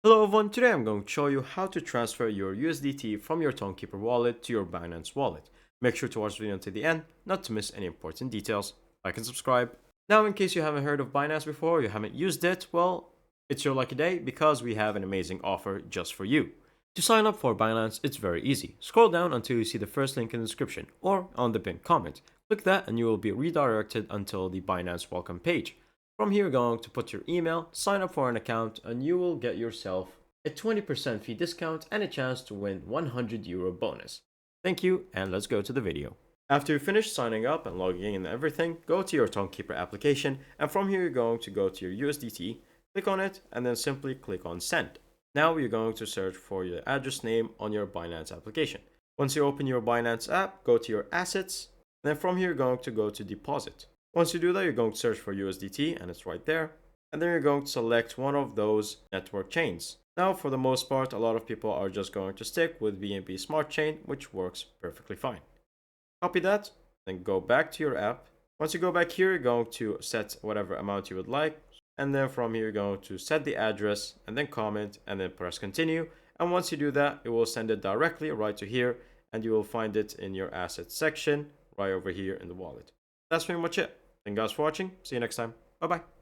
Hello everyone, today I'm going to show you how to transfer your USDT from your Tonkeeper wallet to your Binance wallet. Make sure to watch the video until the end, not to miss any important details. Like and subscribe. Now, in case you haven't heard of Binance before, you haven't used it, well, it's your lucky day because we have an amazing offer just for you. To sign up for Binance, it's very easy. Scroll down until you see the first link in the description or on the pinned comment. Click that and you will be redirected until the Binance welcome page. From here, you're going to put your email, sign up for an account, and you will get yourself a 20% fee discount and a chance to win €100 bonus. Thank you, and let's go to the video. After you finish signing up and logging in and everything, go to your Tonkeeper application, and from here, you're going to go to your USDT, click on it, and then simply click on Send. Now you're going to search for your address name on your Binance application. Once you open your Binance app, go to your Assets, and then from here, you're going to go to Deposit. Once you do that, you're going to search for USDT, and it's right there. And then you're going to select one of those network chains. Now, for the most part, a lot of people are just going to stick with BNB Smart Chain, which works perfectly fine. Copy that, then go back to your app. Once you go back here, you're going to set whatever amount you would like. And then from here, you're going to set the address and then comment and then press continue. And once you do that, it will send it directly right to here, and you will find it in your assets section right over here in the wallet. That's pretty much it. Thank you guys for watching. See you next time. Bye bye.